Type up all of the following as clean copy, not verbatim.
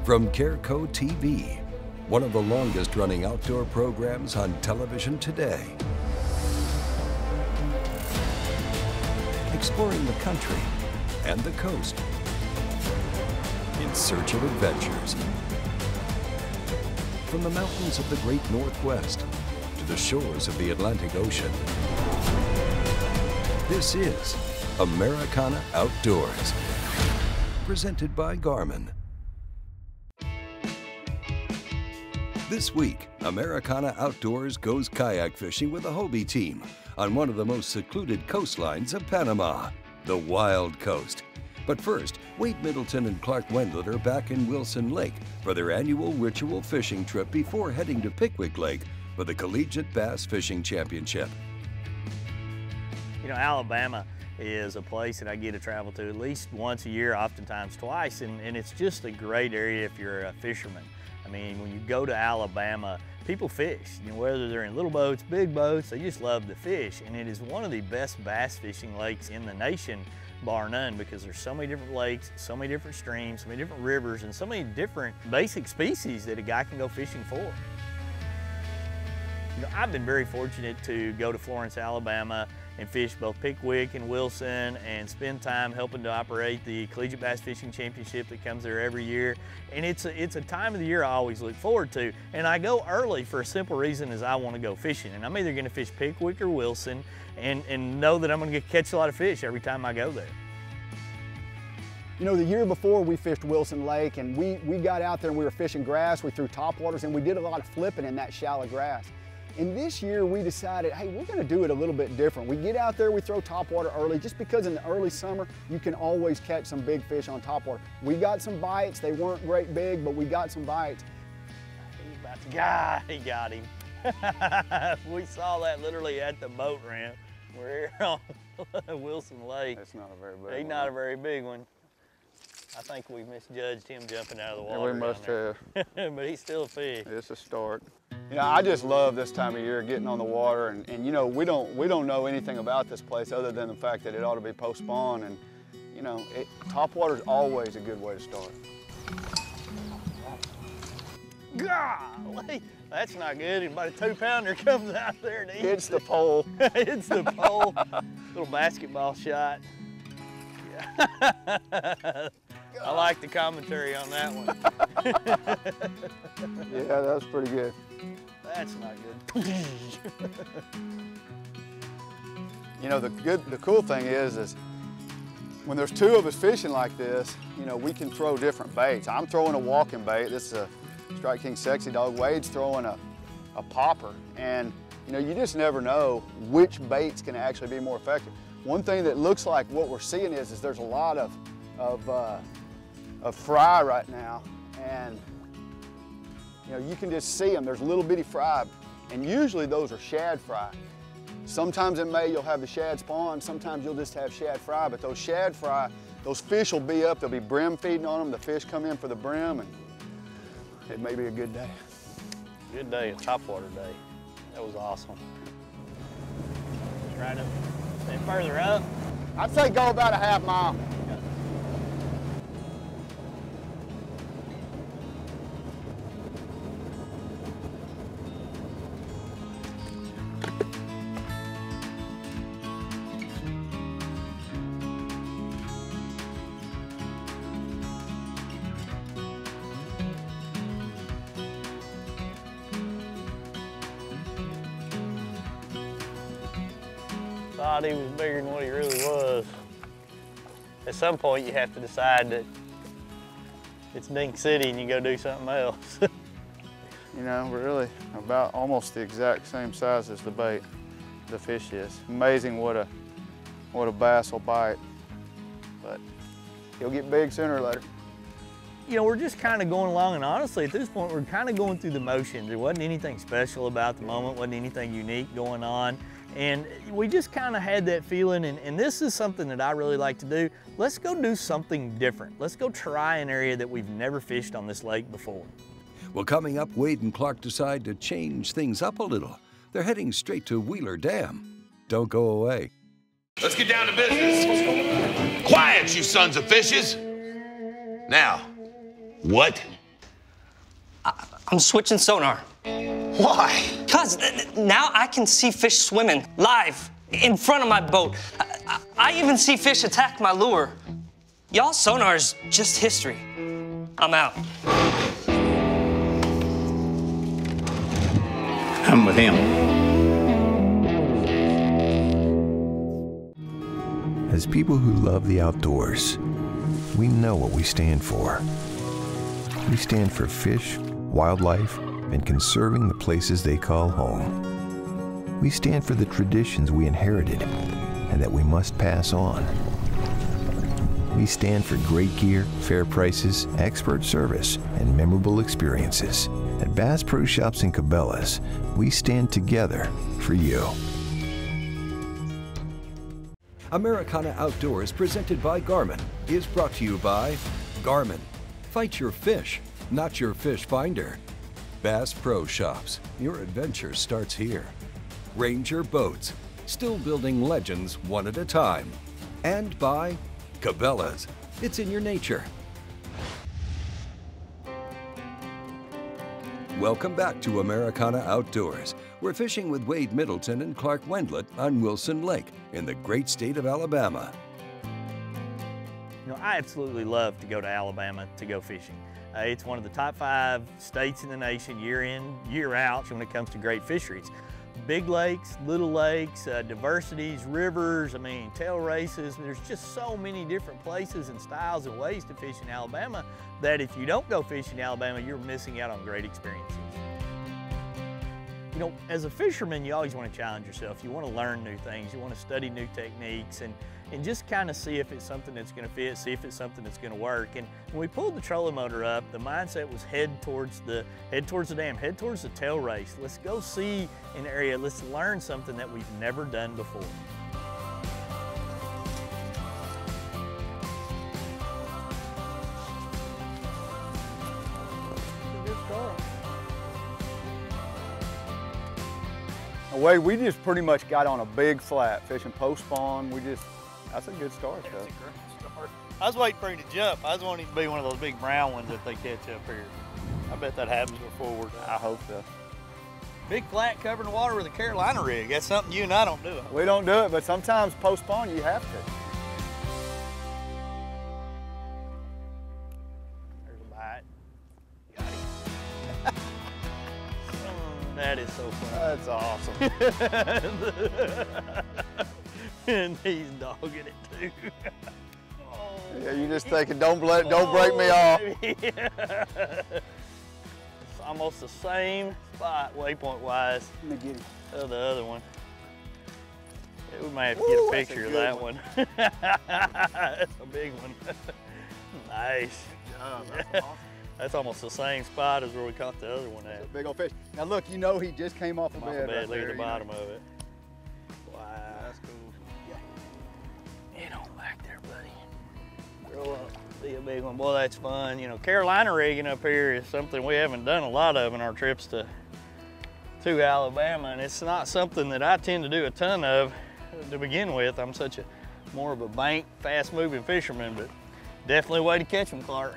From Careco TV, one of the longest-running outdoor programs on television today. Exploring the country and the coast in search of adventures. From the mountains of the great Northwest to the shores of the Atlantic Ocean. This is Americana Outdoors, presented by GARMIN. This week, Americana Outdoors goes kayak fishing with the Hobie team on one of the most secluded coastlines of Panama, the Wild Coast. But first, Wade Middleton and Clark Wendlandt are back in Wilson Lake for their annual ritual fishing trip before heading to Pickwick Lake for the Collegiate Bass Fishing Championship. You know, Alabama is a place that I get to travel to at least once a year, oftentimes twice, and it's just a great area if you're a fisherman. I mean, when you go to Alabama, people fish. You know, whether they're in little boats, big boats, they just love to fish. And it is one of the best bass fishing lakes in the nation, bar none, because there's so many different lakes, so many different streams, so many different rivers, and so many different basic species that a guy can go fishing for. You know, I've been very fortunate to go to Florence, Alabama, and fish both Pickwick and Wilson and spend time helping to operate the Collegiate Bass Fishing Championship that comes there every year. And it's a time of the year I always look forward to. And I go early for a simple reason is I want to go fishing. And I'm either going to fish Pickwick or Wilson and know that I'm going to catch a lot of fish every time I go there. You know, the year before we fished Wilson Lake and we got out there and we were fishing grass, we threw topwaters and we did a lot of flipping in that shallow grass. And this year we decided, hey, we're gonna do it a little bit different. We get out there, we throw topwater early, just because in the early summer, you can always catch some big fish on topwater. We got some bites, they weren't great big, but we got some bites. He's about to God, he got him. We saw that literally at the boat ramp. We're here on Wilson Lake. That's not a very big one. He's not a very big one. I think we misjudged him jumping out of the water. Yeah, we must have. But he's still a fish. It's a start. You know, I just love this time of year, getting on the water, and you know, we don't know anything about this place other than the fact that it ought to be post-spawn, and you know, topwater is always a good way to start. Golly, that's not good. About a 2-pounder comes out there and Hits the pole. Hits the pole. Little basketball shot. Yeah. I like the commentary on that one. Yeah, that was pretty good. That's not good. You know, the cool thing is when there's two of us fishing like this, you know, we can throw different baits. I'm throwing a walking bait. This is a Strike King Sexy Dog. Wade's throwing a popper. And, you know, you just never know which baits can actually be more effective. One thing that looks like what we're seeing is there's a lot of fry right now, and you know, you can just see them. There's little bitty fry, and usually those are shad fry. Sometimes in May you'll have the shad spawn, sometimes you'll just have shad fry, but those shad fry, those fish will be up, there'll be brim feeding on them, the fish come in for the brim, and it may be a good day. Good day, a topwater day. That was awesome. Try to stay further up. I'd say go about a half mile. Thought he was bigger than what he really was. At some point you have to decide that it's Dink City and you go do something else. You know, we're really about almost the exact same size as the bait the fish is. Amazing what a bass will bite, but he'll get big sooner or later. You know, we're just kind of going along, and honestly at this point we're kind of going through the motions. There wasn't anything special about the moment, wasn't anything unique going on. And we just kind of had that feeling, and this is something that I really like to do. Let's go do something different. Let's go try an area that we've never fished on this lake before. Well, coming up, Wade and Clark decide to change things up a little. They're heading straight to Wheeler Dam. Don't go away. Let's get down to business. Quiet, you sons of fishes. Now, what I'm switching sonar. Why? Because now I can see fish swimming live in front of my boat. I even see fish attack my lure. Y'all's sonar's just history. I'm out. I'm with him. As people who love the outdoors, we know what we stand for. We stand for fish, wildlife, and conserving the places they call home. We stand for the traditions we inherited and that we must pass on. We stand for great gear, fair prices, expert service, and memorable experiences. At Bass Pro Shops and Cabela's, we stand together for you. Americana Outdoors, presented by GARMIN, is brought to you by GARMIN. Fight your fish, not your fish finder. Bass Pro Shops, your adventure starts here. Ranger Boats, still building legends one at a time. And by Cabela's, it's in your nature. Welcome back to Americana Outdoors. We're fishing with Wade Middleton and Clark Wendlandt on Wilson Lake in the great state of Alabama. You know, I absolutely love to go to Alabama to go fishing. It's one of the top 5 states in the nation year in, year out when it comes to great fisheries. Big lakes, little lakes, diversities, rivers, I mean, tail races. There's just so many different places and styles and ways to fish in Alabama that if you don't go fishing in Alabama, you're missing out on great experiences. You know, as a fisherman, you always want to challenge yourself. You want to learn new things. You want to study new techniques and just kind of see if it's something that's going to fit, see if it's something that's going to work. And when we pulled the trolling motor up, the mindset was head towards the dam, head towards the tail race. Let's go see an area. Let's learn something that we've never done before. Wade, we just pretty much got on a big flat, fishing post spawn. That's a good start, though. That's a great start. I was waiting for him to jump. I was wanting him to be one of those big brown ones that they catch up here. I bet that happens before we're done. I hope so. Big flat covering the water with a Carolina rig. That's something you and I don't do. We don't do it, but sometimes post spawn you have to. There's a bite. Got him. That is so fun. That's awesome. And he's dogging it too. Oh, Yeah, you're just thinking, don't break me off. Yeah. It's almost the same spot, waypoint wise, Let me get him. of the other one. Yeah, we might have to get a picture of that one. That's a big one. Nice. That's awesome. That's almost the same spot as where we caught the other one at. Big old fish. Now look, you know he just came off the bed. Right Look at there, the bottom of it. Wow. That's cool. Get on back there, buddy. Grow up. Be a big one. Boy, that's fun. You know, Carolina rigging up here is something we haven't done a lot of in our trips to Alabama, and it's not something that I tend to do a ton of to begin with. I'm such a more of a bank, fast-moving fisherman, but definitely a way to catch them, Clark.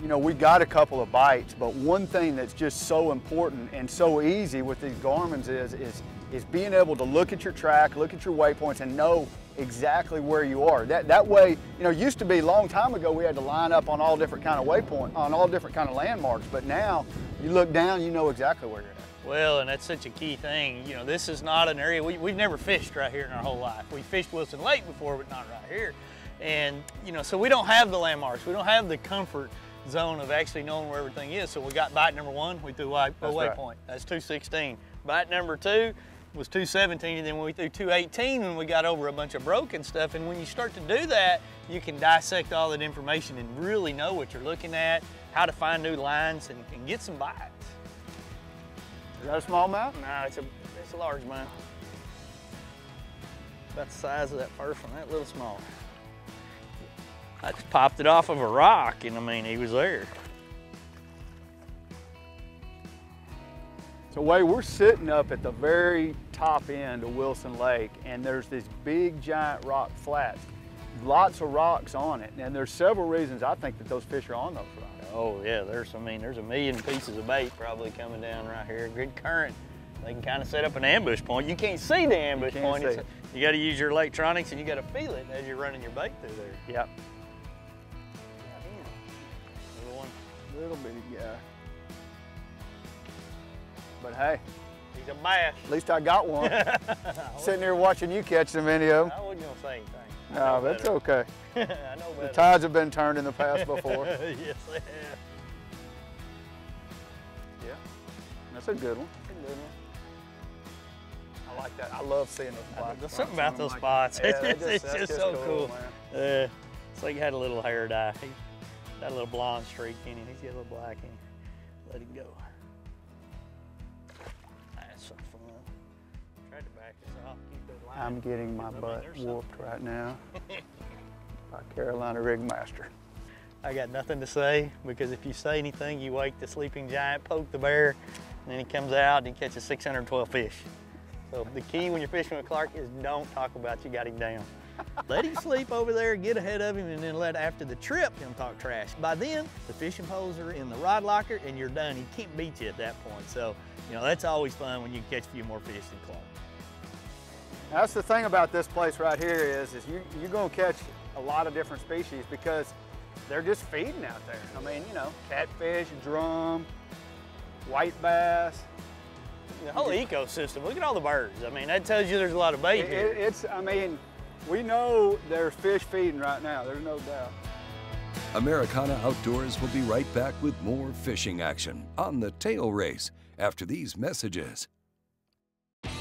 You know, we got a couple of bites, but one thing that's just so important and so easy with these GARMINs is being able to look at your track, look at your waypoints, and know exactly where you are. That way, you know, used to be a long time ago we had to line up on all different kind of waypoints, on all different kind of landmarks, but now you look down, you know exactly where you're at. Well, and that's such a key thing. You know, this is not an area, we've never fished right here in our whole life. We fished Wilson Lake before, but not right here. And, you know, so we don't have the landmarks. We don't have the comfort zone of actually knowing where everything is. So we got bite number 1, we threw a waypoint. Right. That's 216. Bite number 2 was 217, and then we threw 218 when we got over a bunch of broken stuff. And when you start to do that, you can dissect all that information and really know what you're looking at, how to find new lines, and get some bites. Is that a smallmouth? No, it's a largemouth. About the size of that first one, that little small. I just popped it off of a rock, and I mean, he was there. So Wade, we're sitting up at the very top end of Wilson Lake, and there's this big giant rock flats. lots of rocks on it. And there's several reasons I think that those fish are on those rocks. Oh yeah, there's a million pieces of bait probably coming down right here. Good current. They can kind of set up an ambush point. You can't see the ambush point. You got to use your electronics and you got to feel it as you're running your bait through there. Yep. Little one. Little bitty guy. But hey. He's a bass. At least I got one. Sitting here watching you catch so many of them. I wasn't going to say anything. No, that's okay. I know better. The tides have been turned in the past before. Yes, they have. Yeah, that's a good one. That's a good one. I like that. I love seeing those spots. There's something about those spots. Yeah, it's just so cool. Man. It's like he had a little hair dye. He got a little blonde streak in him. He's got a little black in him. Let him go. That's so fun. Tried to back this off. Keep that line. I'm getting my butt whooped right now by Carolina Rigmaster. I got nothing to say because if you say anything, you wake the sleeping giant, poke the bear, and then he comes out and he catches 612 fish. So the key when you're fishing with Clark is don't talk about you got him down. Let him sleep over there, get ahead of him, and then let after the trip him talk trash. By then, the fishing poles are in the rod locker and you're done. He can't beat you at that point. So, you know, that's always fun when you catch a few more fish than Clark. That's the thing about this place right here is you're gonna catch a lot of different species because they're just feeding out there. I mean, you know, catfish, drum, white bass. The whole ecosystem, look at all the birds. I mean, that tells you there's a lot of bait here. I mean, we know there's fish feeding right now, there's no doubt. Americana Outdoors will be right back with more fishing action on the tail race after these messages.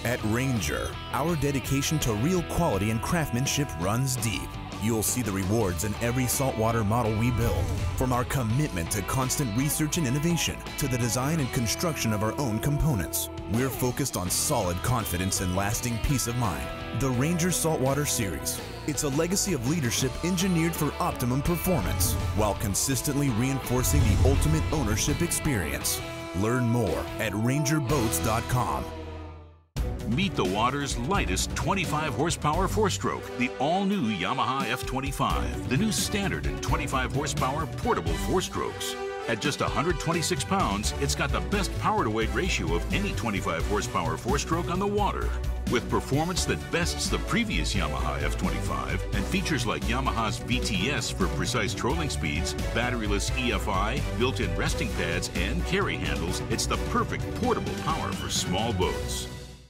At Ranger, our dedication to real quality and craftsmanship runs deep. You'll see the rewards in every saltwater model we build. From our commitment to constant research and innovation to the design and construction of our own components, we're focused on solid confidence and lasting peace of mind. The Ranger Saltwater Series. It's a legacy of leadership engineered for optimum performance while consistently reinforcing the ultimate ownership experience. Learn more at rangerboats.com. Meet the water's lightest 25 horsepower four-stroke, the all-new Yamaha F25, the new standard and 25 horsepower portable four-strokes. At just 126 pounds, it's got the best power-to-weight ratio of any 25 horsepower four-stroke on the water. With performance that bests the previous Yamaha F25 and features like Yamaha's VTS for precise trolling speeds, batteryless EFI, built-in resting pads, and carry handles, it's the perfect portable power for small boats.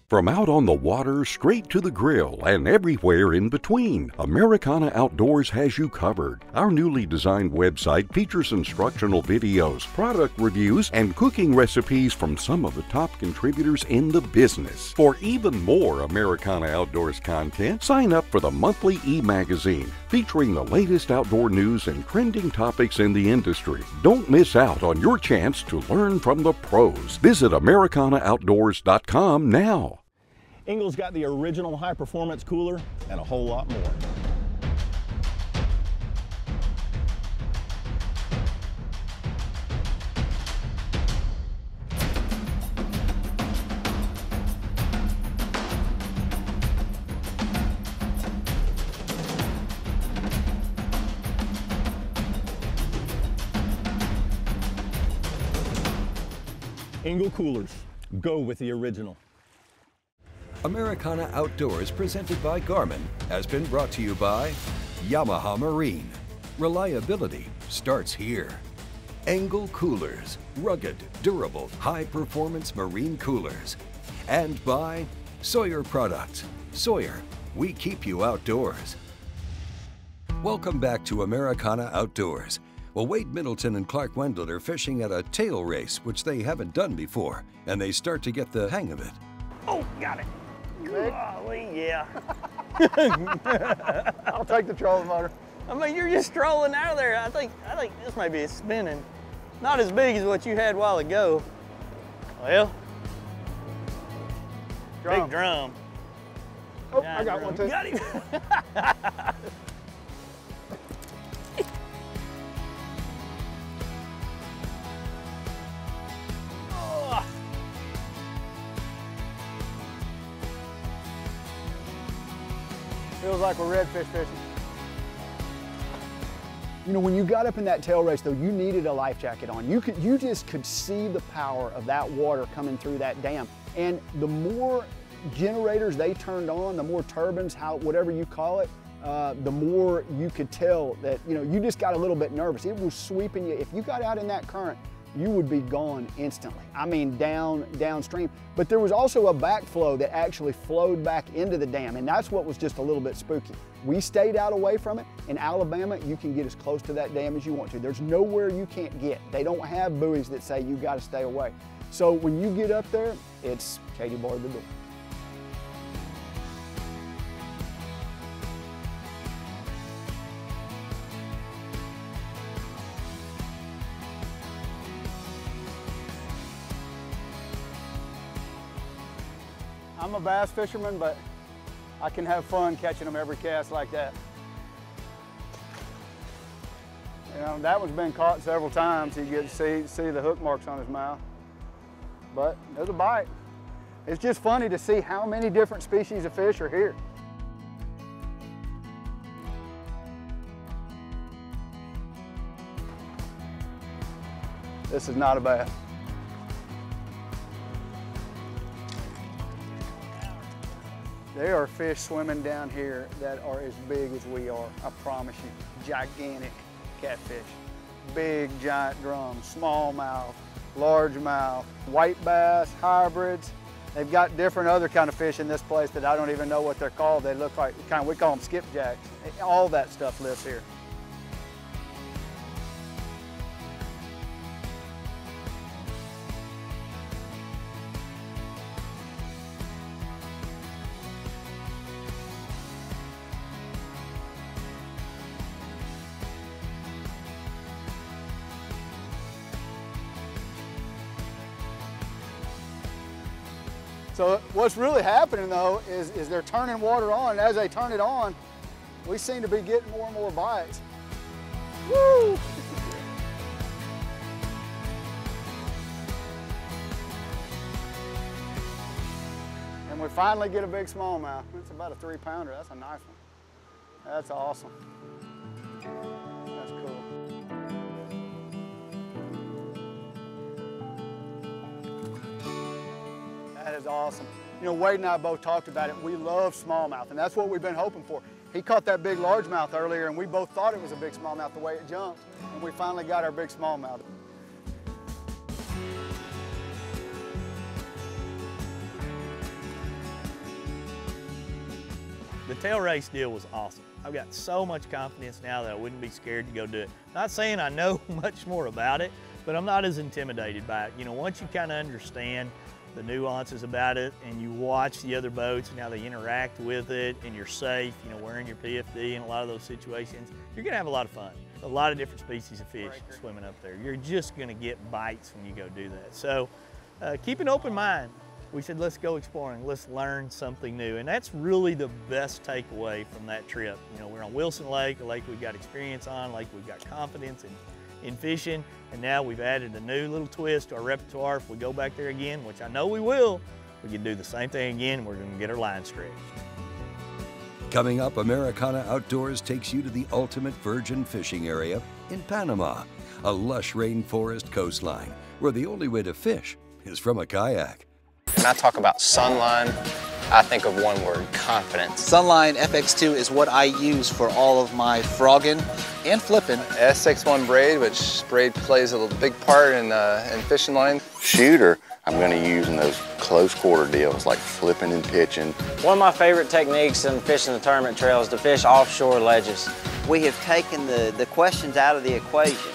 From out on the water, straight to the grill, and everywhere in between, Americana Outdoors has you covered. Our newly designed website features instructional videos, product reviews, and cooking recipes from some of the top contributors in the business. For even more Americana Outdoors content, sign up for the monthly e-magazine, featuring the latest outdoor news and trending topics in the industry. Don't miss out on your chance to learn from the pros. Visit AmericanaOutdoors.com now. Engel's got the original high-performance cooler and a whole lot more. Engel coolers, go with the original. Americana Outdoors, presented by GARMIN, has been brought to you by YAMAHA Marine. Reliability starts here. Engel Coolers, rugged, durable, high-performance marine coolers. And by Sawyer Products. Sawyer, we keep you outdoors. Welcome back to Americana Outdoors. Well, Wade Middleton and Clark Wendlandt are fishing at a tail race, which they haven't done before, and they start to get the hang of it. Oh, got it. Golly, yeah. I'll take the trolling motor. I mean, you're just strolling out of there. I think this may be spinning. Not as big as what you had a while ago. Well, big drum. Oh, I got one too. Got him. Feels like we're redfish fishing. You know, when you got up in that tail race though, you needed a life jacket on. You just could see the power of that water coming through that dam. And the more generators they turned on, the more turbines, whatever you call it, the more you could tell that, you know, you just got a little bit nervous. It was sweeping you. If you got out in that current, you would be gone instantly. I mean, downstream. But there was also a backflow that actually flowed back into the dam, and that's what was just a little bit spooky. We stayed out away from it. In Alabama, you can get as close to that dam as you want to. There's nowhere you can't get. They don't have buoys that say you got to stay away. So when you get up there, it's Katie barred the door. I'm a bass fisherman, but I can have fun catching them every cast like that. You know, that one's been caught several times. You get to see the hook marks on his mouth. But there's a bite. It's just funny to see how many different species of fish are here. This is not a bass. There are fish swimming down here that are as big as we are, I promise you. Gigantic catfish. Big, giant drums, smallmouth, largemouth, white bass, hybrids. They've got different other kind of fish in this place that I don't even know what they're called. They look like, we call them skipjacks. All that stuff lives here. So what's really happening though is they're turning water on, and as they turn it on, we seem to be getting more and more bites. Woo! And we finally get a big smallmouth. It's about a 3-pounder. That's a nice one. That's awesome. That's cool. That is awesome. You know, Wade and I both talked about it. We love smallmouth, and that's what we've been hoping for. He caught that big largemouth earlier, and we both thought it was a big smallmouth the way it jumped, and we finally got our big smallmouth. The tail race deal was awesome. I've got so much confidence now that I wouldn't be scared to go do it. Not saying I know much more about it, but I'm not as intimidated by it. You know, once you kind of understand the nuances about it and you watch the other boats and how they interact with it and you're safe, you know, wearing your PFD in a lot of those situations, you're gonna have a lot of fun. A lot of different species of fish swimming up there. You're just gonna get bites when you go do that. So keep an open mind. We said, let's go exploring, let's learn something new. And that's really the best takeaway from that trip. You know, we're on Wilson Lake, a lake we've got experience on, a lake we've got confidence in fishing, and now we've added a new little twist to our repertoire. If we go back there again, which I know we will, we can do the same thing again, and we're gonna get our line stretched. Coming up, Americana Outdoors takes you to the ultimate virgin fishing area in Panama, a lush rainforest coastline where the only way to fish is from a kayak. When I talk about Sunline, I think of one word: confidence. Sunline FX2 is what I use for all of my frogging and flipping. S61 braid, which braid plays a big part in fishing line. Shooter, I'm going to use in those close quarter deals like flipping and pitching. One of my favorite techniques in fishing the tournament trail is to fish offshore ledges. We have taken the questions out of the equation.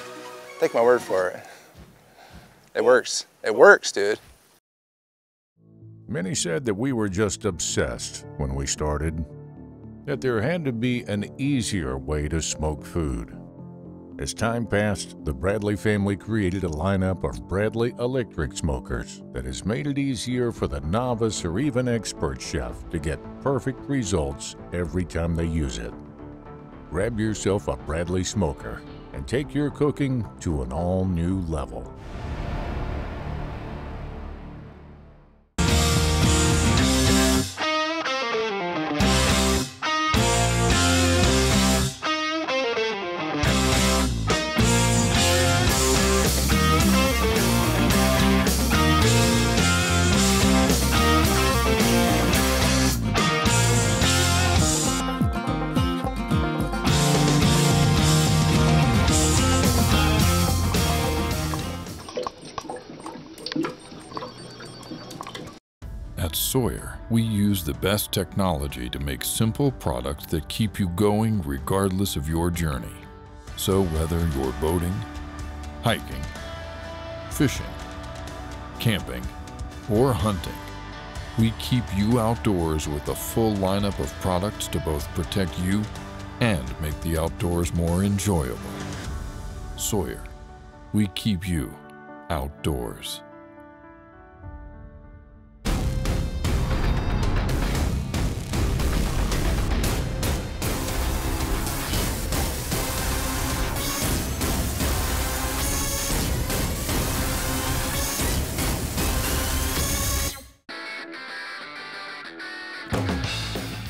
Take my word for it. It works. It works, dude. Many said that we were just obsessed when we started, that there had to be an easier way to smoke food. As time passed, the Bradley family created a lineup of Bradley electric smokers that has made it easier for the novice or even expert chef to get perfect results every time they use it. Grab yourself a Bradley smoker and take your cooking to an all-new level. At Sawyer, we use the best technology to make simple products that keep you going regardless of your journey. So whether you're boating, hiking, fishing, camping, or hunting, we keep you outdoors with a full lineup of products to both protect you and make the outdoors more enjoyable. Sawyer, we keep you outdoors.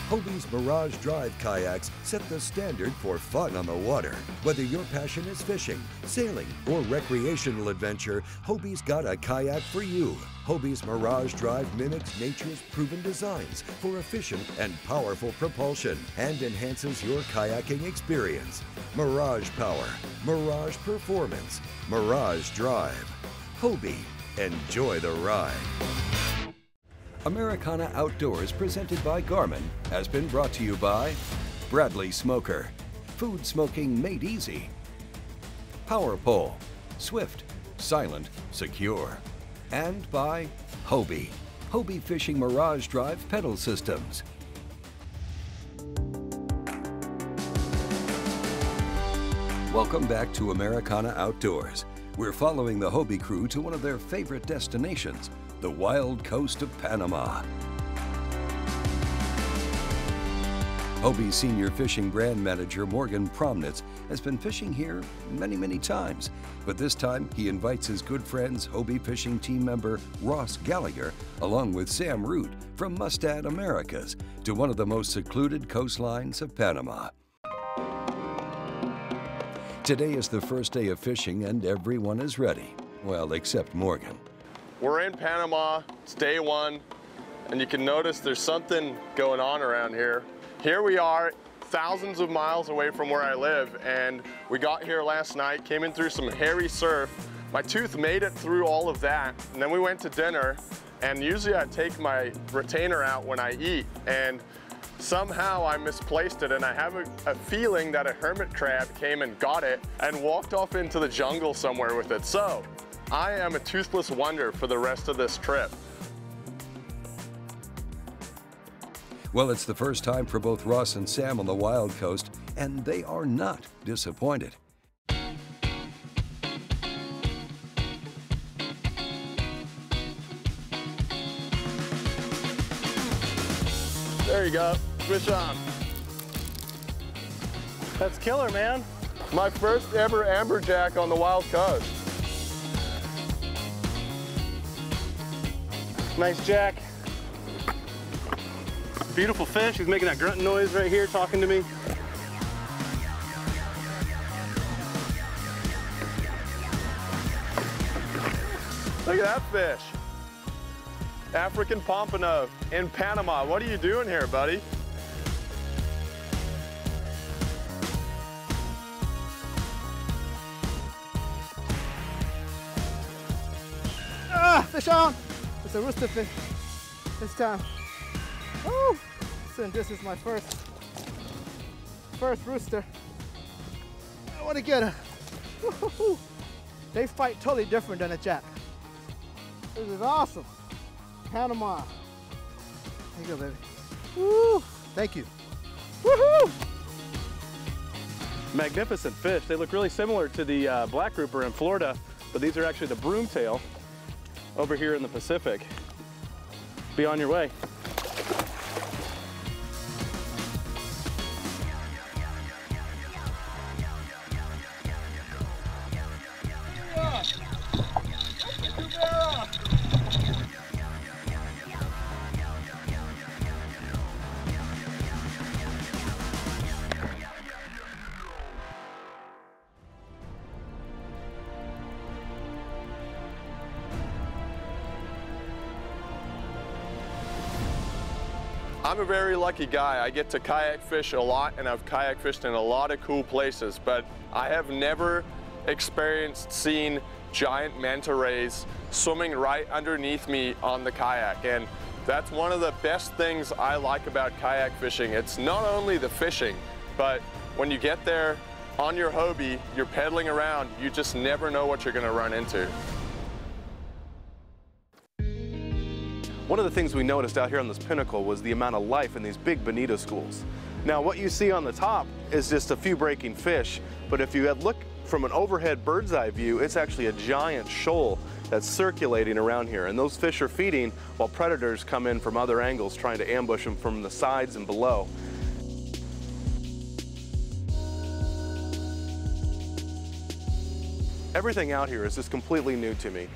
Hobie's Mirage Drive kayaks set the standard for fun on the water. Whether your passion is fishing, sailing, or recreational adventure, Hobie's got a kayak for you. Hobie's Mirage Drive mimics nature's proven designs for efficient and powerful propulsion and enhances your kayaking experience. Mirage Power, Mirage Performance, Mirage Drive. Hobie, enjoy the ride. Americana Outdoors, presented by GARMIN, has been brought to you by Bradley Smoker, food smoking made easy, Power Pole, swift, silent, secure, and by Hobie, Hobie Fishing Mirage Drive pedal systems. Welcome back to Americana Outdoors. We're following the Hobie crew to one of their favorite destinations, the wild coast of Panama. Hobie's senior fishing brand manager, Morgan Promnitz, has been fishing here many times, but this time he invites his good friends, Hobie Fishing team member Ross Gallagher, along with Sam Root from Mustad Americas, to one of the most secluded coastlines of Panama. Today is the first day of fishing and everyone is ready, well, except Morgan. We're in Panama, it's day one, and you can notice there's something going on around here. Here we are, thousands of miles away from where I live, and we got here last night, came in through some hairy surf. My tooth made it through all of that, and then we went to dinner, and usually I take my retainer out when I eat, and somehow I misplaced it, and I have a feeling that a hermit crab came and got it and walked off into the jungle somewhere with it. So, I am a toothless wonder for the rest of this trip. Well, it's the first time for both Ross and Sam on the Wild Coast, and they are not disappointed. There you go, fish on. That's killer, man. My first ever amberjack on the Wild Coast. Nice jack. Beautiful fish. He's making that grunting noise right here, talking to me. Look at that fish. African pompano in Panama. What are you doing here, buddy? Ah, fish on. It's a rooster fish this time. Woo! Listen, this is my first rooster. I want to get her. Woo-hoo-hoo. They fight totally different than a jack. This is awesome. Panama. There you go, baby. Woo! Thank you. Woohoo! Magnificent fish. They look really similar to the black grouper in Florida, but these are actually the broomtail over here in the Pacific. Be on your way. I'm a very lucky guy. I get to kayak fish a lot, and I've kayak fished in a lot of cool places, but I have never experienced seeing giant manta rays swimming right underneath me on the kayak. And That's one of the best things I like about kayak fishing. It's not only the fishing, but when you get there on your Hobie, you're pedaling around, you just never know what you're gonna run into. One of the things we noticed out here on this pinnacle was the amount of life in these big bonito schools. Now what you see on the top is just a few breaking fish, but if you look from an overhead bird's eye view, it's actually a giant shoal that's circulating around here, and those fish are feeding while predators come in from other angles trying to ambush them from the sides and below. Everything out here is just completely new to me.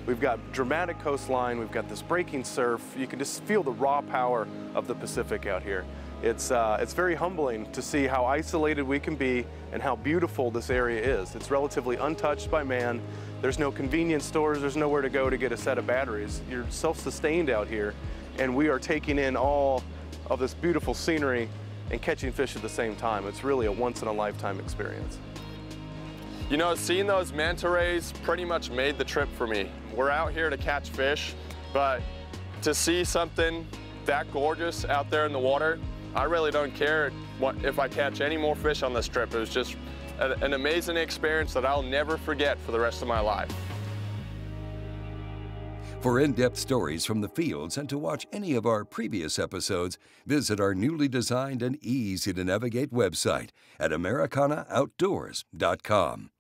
We've got dramatic coastline, we've got this breaking surf, you can just feel the raw power of the Pacific out here. It's very humbling to see how isolated we can be and how beautiful this area is. It's relatively untouched by man. There's no convenience stores, there's nowhere to go to get a set of batteries. You're self-sustained out here, and we are taking in all of this beautiful scenery and catching fish at the same time. It's really a once-in-a-lifetime experience. You know, seeing those manta rays pretty much made the trip for me. We're out here to catch fish, but to see something that gorgeous out there in the water, I really don't care if I catch any more fish on this trip. It was just an amazing experience that I'll never forget for the rest of my life. For in-depth stories from the fields and to watch any of our previous episodes, visit our newly designed and easy-to-navigate website at AmericanaOutdoors.com.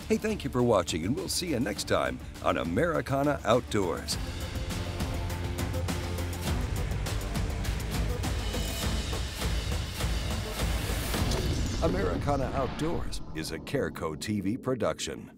Hey, thank you for watching, and we'll see you next time on Americana Outdoors. Americana Outdoors is a Careco TV production.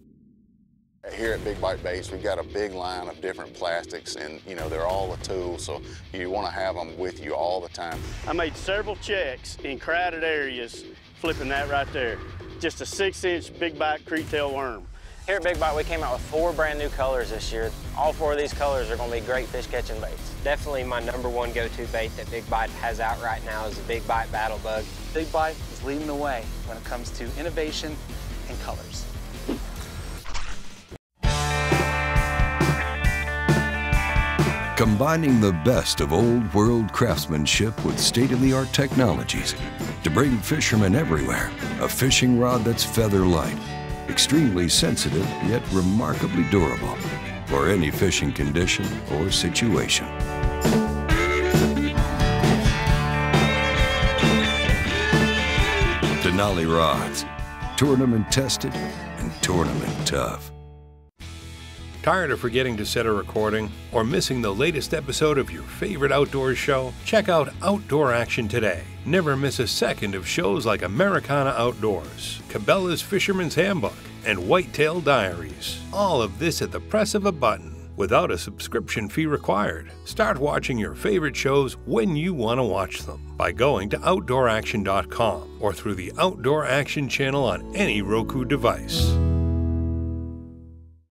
Here at Big Bite Baits, we've got a big line of different plastics, and you know, they're all a tool, so you want to have them with you all the time. I made several checks in crowded areas flipping that right there. Just a 6-inch Big Bite creektail worm. Here at Big Bite, we came out with 4 brand new colors this year. All 4 of these colors are going to be great fish catching baits. Definitely my #1 go-to bait that Big Bite has out right now is the Big Bite Battle Bug. Big Bite is leading the way when it comes to innovation and colors. Combining the best of old world craftsmanship with state-of-the-art technologies to bring fishermen everywhere a fishing rod that's feather light, extremely sensitive yet remarkably durable for any fishing condition or situation. Denali rods, tournament tested and tournament tough. Tired of forgetting to set a recording or missing the latest episode of your favorite outdoors show? Check out Outdoor Action today. Never miss a second of shows like Americana Outdoors, Cabela's Fisherman's Handbook, and Whitetail Diaries. All of this at the press of a button, without a subscription fee required. Start watching your favorite shows when you want to watch them by going to OutdoorAction.com or through the Outdoor Action channel on any Roku device.